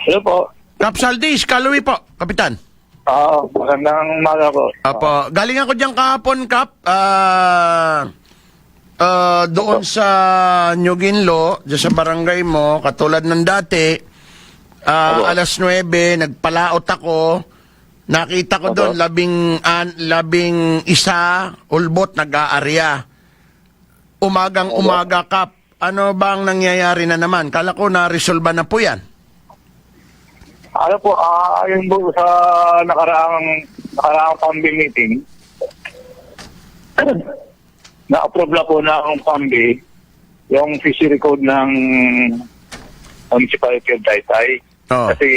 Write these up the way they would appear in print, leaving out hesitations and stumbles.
Hello po. Kap Saldis, Kaloy po, Kapitan. Magandang umaga po. Apo, galing ako diyan kahapon, Kap. Doon sa New Ginlo, diyan sa barangay mo, katulad ng dati, alas 9, nagpalaot ako. Nakita ko doon, labing isa, ulbot, nag-aarya. Umagang-umaga, Kap. Ano bang nangyayari na naman? Kala ko na-resolve na po yan. Ano po, yung po sa nakaraang PAMBI meeting, na-approve na po na ang PAMBI yung fishery code ng municipality of Taytay. Oh. Kasi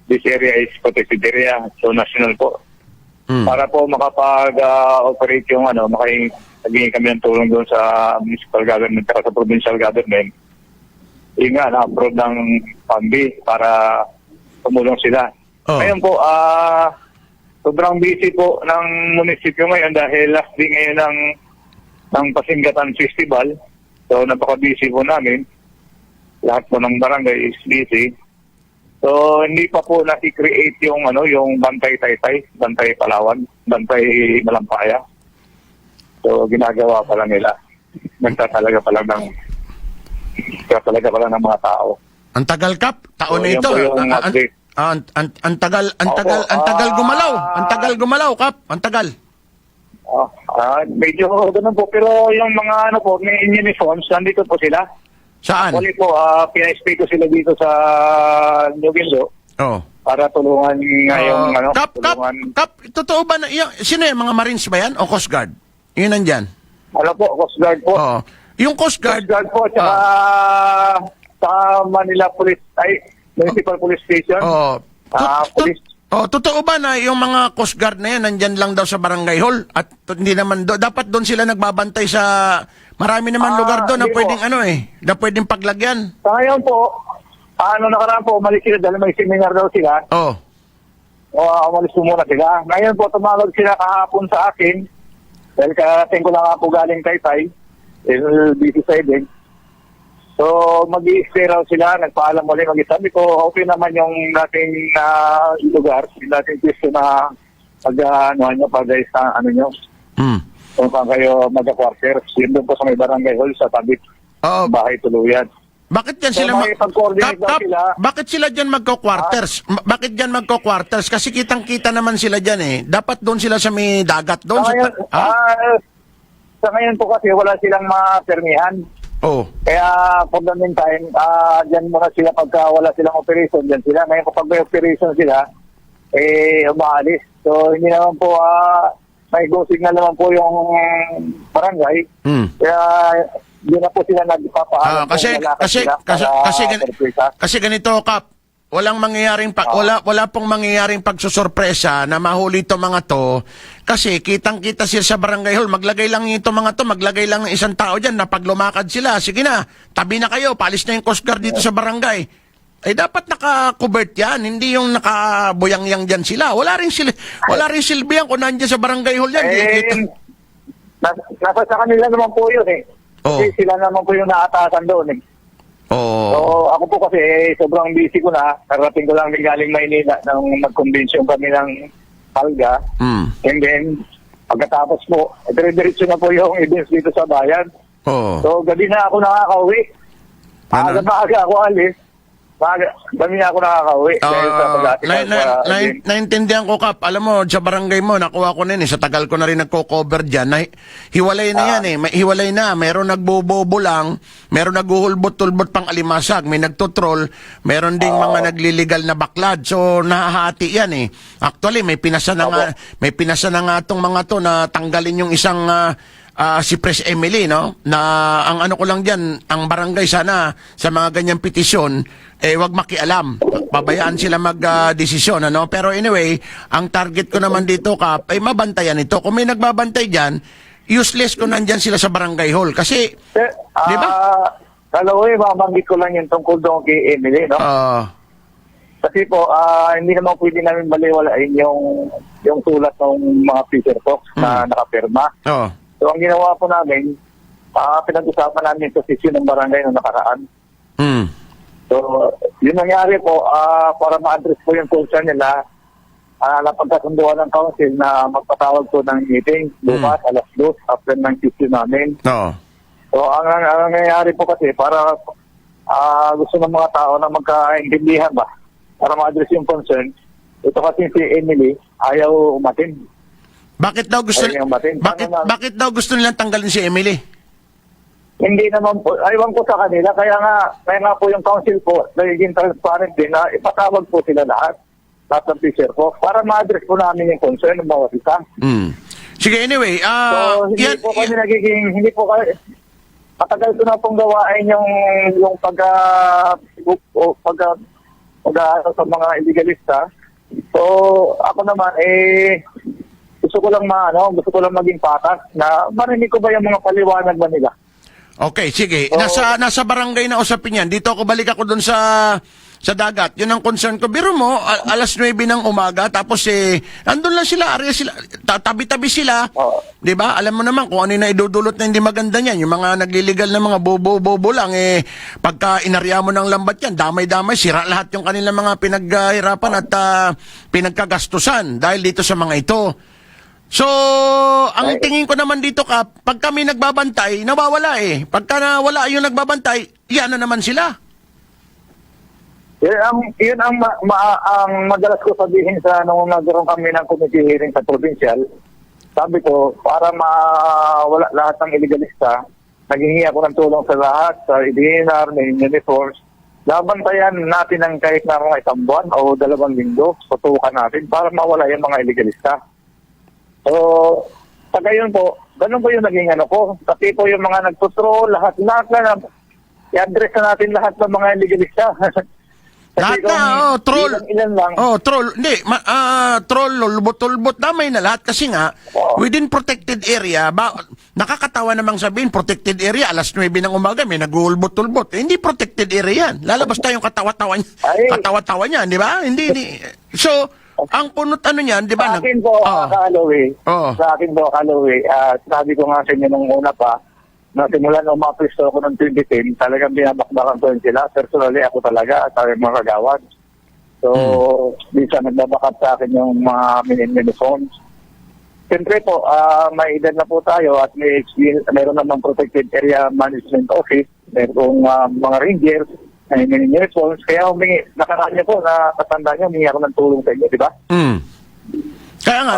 this area is protected area, so national po. Para po makapag-operate yung naging kami ng tulong doon sa municipal government at sa provincial government. Yun nga, na-approve ng PAMBI para tumulong sila. Oh. Ngayon po, sobrang busy po ng munisipyo ngayon dahil last day ngayon ng Pasinggatan Festival. So, napaka-busy po namin. Lahat po ng barangay is busy. So, hindi pa po nasi-create yung Bantay Taytay, Bantay Palawan, Bantay Malampaya. So, ginagawa pa lang nila. Nagtatalaga pa lang ng mga tao. Ang tagal, Kap. Taon So, na yan ito. po yung update. Ang tagal gumalaw. Ang tagal gumalaw, Kap. Ang tagal. Medyo ganun po. Pero yung mga may uniforms, nandito po sila. Saan? Actually po, PSP ko sila dito sa New Ginlo Oh. para tulungan nga yung Kap, tulungan. Kap, totoo ba na, sino yan? Mga Marines ba yan? O Coast Guard? Yun nandyan. Ano po, Coast Guard po. Oo. Yung Coast Guard, Coast Guard po, tsaka sa Manila Police, Municipal Police Station. Police. Totoo ba na yung mga Coast Guard na yan nandyan lang daw sa Barangay Hall? At hindi naman dapat doon sila nagbabantay sa marami naman lugar doon na pwedeng na pwedeng paglagyan. Sa ngayon po, nakaraan po, umalis sila dahil may seminar daw sila. Oh. Umalis po muna sila. Ngayon po, tumawag sila kahapon sa akin. Dahil karating ko lang ako galing Taytay, busy side. So, mag-i-stay raw sila, nagpaalam ulit, sabi ko, okay naman yung dating lugar, yung dating pwesto na pag-guys sa nyo. Kung saan kayo mag-quarters, yun doon po sa may barangay hall sa tabi, bahay tuluyan. Bakit yan So, sila bakit sila diyan magko-quarters? Bakit diyan magko-quarters? Kasi kitang-kita naman sila diyan eh. Dapat doon sila sa may dagat doon sa ngayon po kasi wala silang mapermihan. Oh. Kaya for the meantime, diyan muna sila pagka wala silang operation, diyan sila. Ngayon kapag may operation sila, umaalis. So hindi naman po may go signal naman po yung barangay. Kaya hindi na po sila nagpapaalam. Kasi ganito, Kap. Walang mangyayaring wala pong mangyayaring pagsusurpresa na mahuli to mga to kasi kitang-kita sila sa barangay hall, maglagay lang maglagay lang ng isang tao diyan na pag lumakad sila, sige na, tabi na kayo, paalis na yung Coast Guard dito sa barangay. Dapat naka-covert yan, hindi yung nakabuyang-yang diyan sila. Wala rin silbi yan kung nandiyan sa barangay hall yan. Nasa sa kanila naman po yun eh. Kasi sila naman po yung naatasan doon eh. Oh. So, ako po kasi sobrang busy ko na. Karating ko lang din galing Maynila nang nag-convention kami ng Alga. And then, pagkatapos po, dire-diretso na po yung events dito sa bayan. So, gabi na ako nakakauwi. Maaga ako alis. Gabi na ako nakakauwi. Naintindihan ko, Kap. Alam mo, sa barangay mo, nakuha ko na yun. Sa tagal ko na rin nagko-cover dyan. Hiwalay na yan eh. Hiwalay na. Meron nagbobobo lang. Meron naguhulbot-tulbot pang alimasag. May nagtutrol. Meron ding mga nagliligal na baklad. So, nahahati yan eh. Actually, may pinasa na nga itong mga to na tanggalin yung isang si Pres Emily, no? Na ang ano ko lang diyan, ang barangay sana sa mga ganyang petisyon wag makialam. Pabayaan sila mag-desisyon, ano? Pero anyway, ang target ko naman dito, Kap, ay mabantayan ito. Kung may nagbabantay diyan, useless kung nandiyan sila sa barangay hall kasi di ba? Mabanggit ko lang yung tungkol doon kay Emily, no? Kasi po, hindi naman pwede namin baliwalain yung sulat ng mga Fisher Talks na nakapirma. So, ang ginawa po namin, pinag-usapan namin yung posisyon ng barangay noong nakaraan. So, yun nangyari po, para ma-address po yung concern nila, napagkasunduan ng council na magpatawag po ng meeting bukas, alas 2, after ng issue namin. Oo. So, ang nangyayari po kasi, para gusto ng mga tao na magkaintindihan ba, para ma-address yung concern, ito kasi si Emily, ayaw umatin. Bakit daw gusto Ayaw umatin. bakit daw gusto nilang tanggalin si Emily? Hindi naman po, aywan ko sa kanila, kaya nga po yung council po, nagiging transparent din na ipatawag po sila lahat ng teacher po, para ma-address po namin yung concern ng bawat isa. Sige, anyway, So, hindi po kami nagiging, hindi po kami, matagal ko na pong gawain yung sa mga illegalista. So, ako naman, gusto ko lang maging patas na marinig ko ba yung mga paliwanag ba nila. Okay, sige. So, nasa barangay na usapin yan. Dito balik ako doon sa dagat. Yun ang concern ko. Biro mo, alas 9 ng umaga, tapos andun lang sila, area sila, tabi-tabi sila. Di ba? Alam mo naman kung ano yung naidudulot na hindi maganda niyan. Yung mga nagliligal na mga bobo lang, pagka inarya mo ng lambat yan, damay-damay, sira lahat yung kanilang mga pinaghirapan at pinagkagastusan dahil dito sa mga ito. So, ang tingin ko naman dito pag kami nagbabantay, nawawala Pagka nawala yung nagbabantay, yan na naman sila. Yun ang madalas ko sabihin nung nagkaroon kami ng committee hearing sa provincial. Sabi ko, para mawala lahat ng illegalista, naghingi ako ng tulong sa lahat, sa DNR, may uniforms. Labantayan natin ng kahit na mga 1 buwan o 2 linggo, tutukan natin para mawala yung mga illegalista. So, sa gayon po, ganun po yung naging ko. Pati po yung mga nagtutrol, lahat na, i-address na natin lahat ng mga illegalista. Lahat na, troll. Ilan lang. Troll. Hindi, troll, lulbot-tulbot, damay na lahat kasi nga, within protected area, nakakatawa namang sabihin, protected area, alas 9 ng umaga, may nag-ulbot-tulbot. Hindi protected area yan. Lalabas tayong katawa-tawa niyan, di ba? Hindi. So, ang punot niyan, di ba? Sa akin po, Sa akin po, sabi ko nga sa inyo nung una pa, na simula nung mapisto ako ng 2010, talagang binabakbakan ko yun sila. Personally, ako talaga at mga kagawad. So, minsan nagbabakat sa akin yung mga mini-phones. Siyempre po, may edad na po tayo at meron namang protected area management office, meron mga rangers, may mini-phones. Kaya nakaraan niyo po, nakatanda niyo, humingi ako ng tulong sa inyo, di ba? Kaya nga,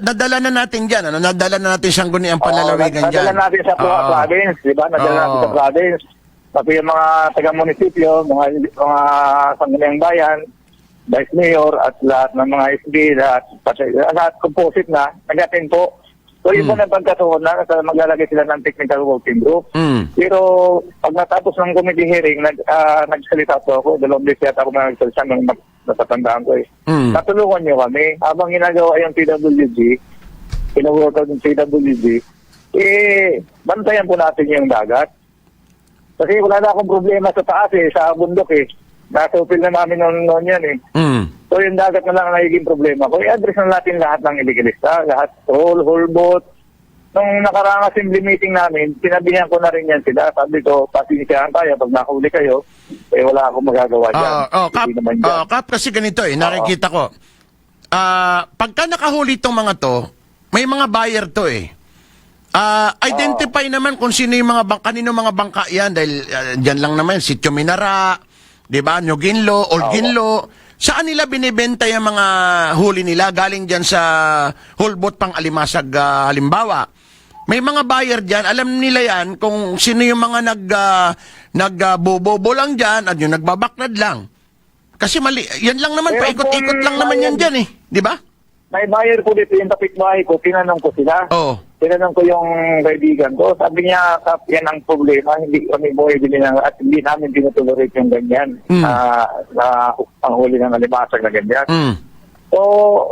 nadala na natin dyan. Nadala na natin Sangguniang Panlalawigan dyan. Nadala natin sa province, di ba? Nadala natin sa province. Pati yung mga taga-munisipyo, mga Sangguniang Bayan, Vice Mayor, at lahat ng mga SB, lahat composite na, nag-attend po. So, yun po na pagkatuon na, maglalagay sila ng technical working group. Pero, pag natapos ng committee hearing, nagsalita po ako, 2 beses yata ako nagsalita ng natatandaan ko Natulungan nyo kami. Habang ginagawa yung PWG, pinaworkout yung PWG, bantayan po natin yung dagat. Kasi wala na akong problema sa taas sa bundok Nasupil na namin noon yan So yung dagat na lang ang nagiging problema ko. I-address na natin lahat ng illegalista, lahat troll, holbot. Nung nakaraang assembly meeting namin, sinabihan ko na rin yan sila. Sabi ko, pasensyahan tayo, pag nakahuli kayo, wala akong magagawa dyan. Kap, kasi ganito nakikita ko. Pagka nakahuli itong mga to, may mga buyer to identify naman kung sino yung kanino mga bangka yan, dahil dyan lang naman, Sitio Minara, di ba, Nyoginlo, Olginlo, saan nila binibenta yung mga huli nila galing dyan sa Hulbot pang Alimasag halimbawa. May mga buyer dyan, alam nila yan kung sino yung mga nagbobobo lang dyan at yung nagbabaklad lang. Kasi yan lang naman, paikot-ikot lang naman yan dyan di ba? May buyer ko dito yung kapitbahay ko, tinanong ko sila. Tinanong ko yung kaibigan ko. Sabi niya, yan ang problema. Hindi kami bumibili at hindi namin tinutolerate yung ganyan na panghuli ng alimasag na ganyan. So,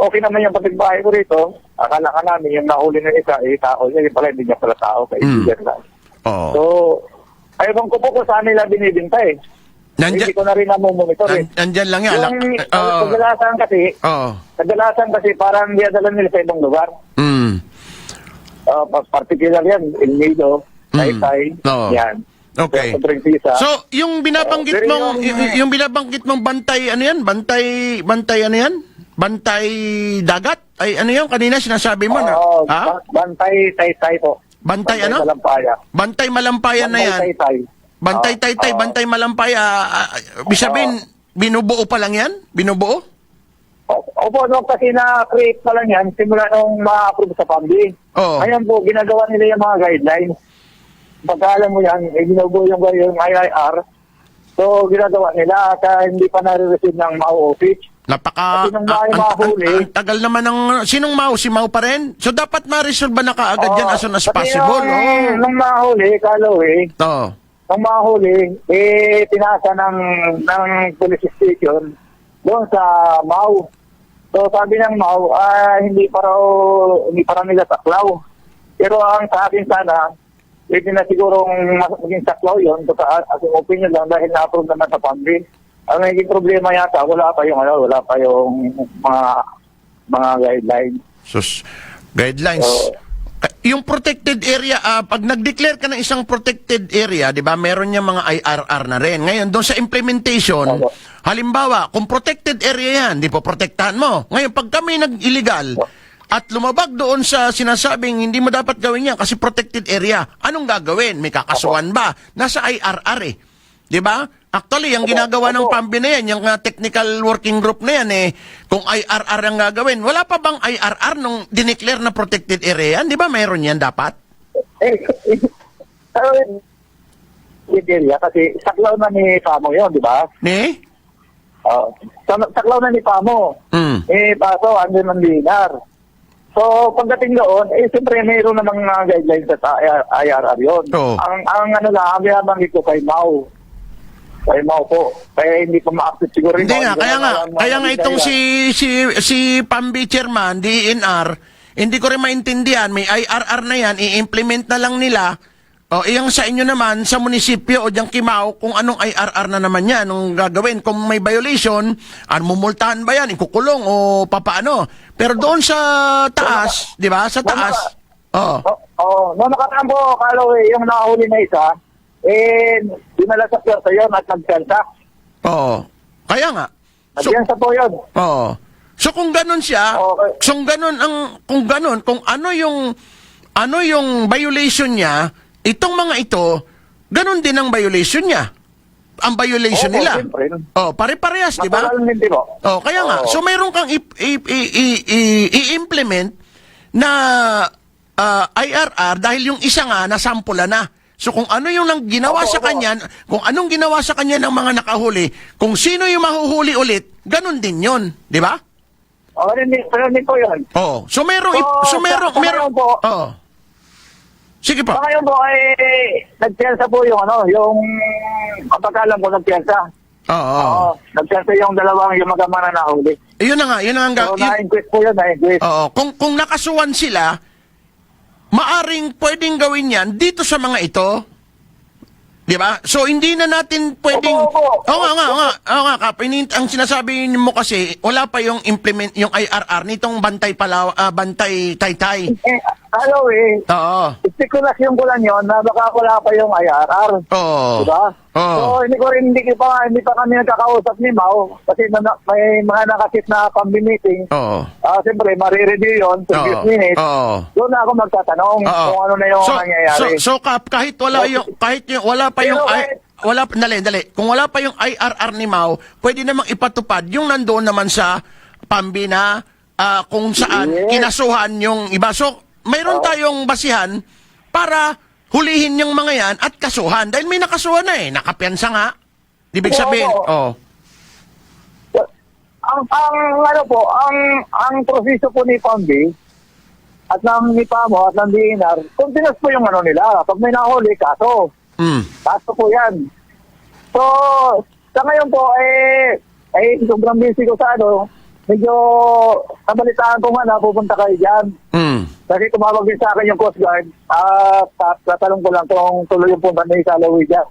okay naman yung kapitbahay ko rito. Akala ka namin yung nahuli ng isa, tao niya. Yung pala, hindi niya pala tao. Kaibigan lang. So, ayaw ko po kung saan nila binibinta hindi ko na rin namumonitor Nandyan lang yan. Kadalasan kasi parang diadala nila sa ibang lugar. Particular yan, El Nido, Taytay, yan. Okay. Sa Princesa. So, yung binabanggit pero mong yung binabanggit mong bantay ano yan? Bantay ano yan? Bantay dagat? Ay ano yan kanina sinasabi mo na? Ha? Bantay Taytay po. Bantay ano? Malampaya. Bantay Malampayan na yan. Taytay. Bantay Taytay, Bantay Malampaya. Ibig sabihin, binubuo pa lang yan? Binubuo? Opo, no, kasi na-create pa lang yan simula nung ma-approve sa PAMBI. Oo. Ngayon po, ginagawa nila yung mga guidelines. Pagka alam mo yan, ginubuo yung IIR. So, ginagawa nila at hindi pa nare-receive ng MAU office. Kasi nung mahuli, ang tagal naman ng... Sinong Mau? Si Mau pa rin? So, dapat ma-resolve ba na kaagad yan as soon as possible? Nung mahuli, Kaloy, Oo. nung mahuli, pinasa ng police station doon sa MAU. So sabi ng MAU, hindi pa raw nila saklaw. Pero ang sa akin sana, pwede na sigurong maging saklaw yun. So as an opinion lang dahil na-approve naman sa PAMBI. Ang naging problema yata, wala pa yung mga guidelines. Sus, guidelines. Yung protected area, pag nag-declare ka ng isang protected area, di ba, meron niya mga IRR na rin. Ngayon, doon sa implementation, halimbawa, kung protected area yan, di po protektahan mo. Ngayon, pag kami nag-illegal at lumabag doon sa sinasabing hindi mo dapat gawin yan kasi protected area, anong gagawin? May kakasuhan ba? Nasa IRR eh. Di ba? Actually, ang ginagawa ng PAMBI na yan, yung technical working group na yan kung IRR ang gagawin, wala pa bang IRR nung dineclare na protected area yan? Di ba mayroon yan dapat? Area, kasi saklaw na ni Pamo yun, di ba? Ni? Saklaw na ni Pamo. Paso, andun ng dinar. So, pagdating doon, siyempre mayroon namang guidelines sa IRR yun. Oo. Ang ang binabanggit ko kay Mau. Kay Mau po. Kaya hindi pa ma-accept siguro. Hindi nga, kaya nga itong si PAMBI chairman, DENR, hindi ko rin maintindihan, may IRR na yan, i-implement na lang nila. O, iyang sa inyo naman, sa munisipyo o diyang Kimao, kung anong IRR na naman yan, anong gagawin. Kung may violation, mumultahan ba yan, ikukulong o papaano. Pero doon sa taas, di ba, sa taas, Noong nakaraan po, Kaloy, yung nakahuli na isa, dinala sa pwersa yun at nagpiyansa. Oo. Kaya nga. Nagpiyansa po yun. Oo. So kung ganun siya, kung ano yung violation niya, itong mga ito, ganun din ang violation niya. Ang violation nila. Pare-parehas, di ba? Kaya nga. So mayroon kang i-implement na IRR dahil yung isa nga nasampula na. So kung ano yung ginawa sa kanya, kung anong ginawa sa kanya ng mga nakahuli, kung sino yung mahuhuli ulit, ganun din yun, di ba? Rin po yun. So merong sige po. Ngayon po ay nagpiyansa po yung kapag-alam ko nagpiyansa. Nagpiyansa yung dalawang yung magama na nahuli. Yun na nga. So na-inquest po yun, na-inquest. Kung nakasuhan sila, maaring pwedeng gawin yan dito sa mga ito. Di ba? So, hindi na natin pwedeng... Oo nga, Kap. Ang sinasabi mo kasi, wala pa yung yung IRR nitong Bantay Taytay. Oo. Spekulasyon ko lang yun na baka wala pa yung IRR. Oo. Diba? So, hindi pa kami nagkakausap ni Mau kasi may mga nakasit na PAMBI meeting. Oo. Siyempre, marireview yun, 30 minutes. Doon na ako magtatanong kung ano na yung nangyayari. So, Kap, kahit wala pa yung Kung wala pa yung IRR ni Mau, pwede namang ipatupad yung nandoon naman sa PAMBI na kung saan kinasuhan yung iba. So, mayroon tayong basihan para hulihin yung mga yan at kasuhan. Dahil may nakasuhan na nakapiyansa nga. Ibig sabihin, ang proseso po ni PAMBI at ni PAMO at ng DNR, continuous po yung nila. Pag may nahuli, kaso. Kaso po yan. So, sa ngayon po, sobrang busy ko sa medyo nabalitaan ko nga na pupunta kayo dyan. Kasi tumawag din sa akin yung Coast Guard at tatanong ko lang kung tuloy yung punta ni Salawi dyan.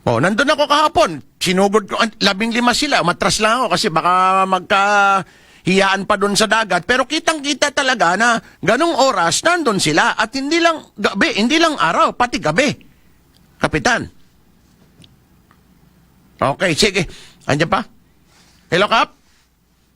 Nandun ako kahapon. Sinugod ko, 15 sila. Matras lang ako kasi baka magkahiyaan pa doon sa dagat. Pero kitang-kita talaga na ganung oras nandun sila. At hindi lang gabi, hindi lang araw, pati gabi. Kapitan. Okay, sige. Andiyan pa? Hello, Kap?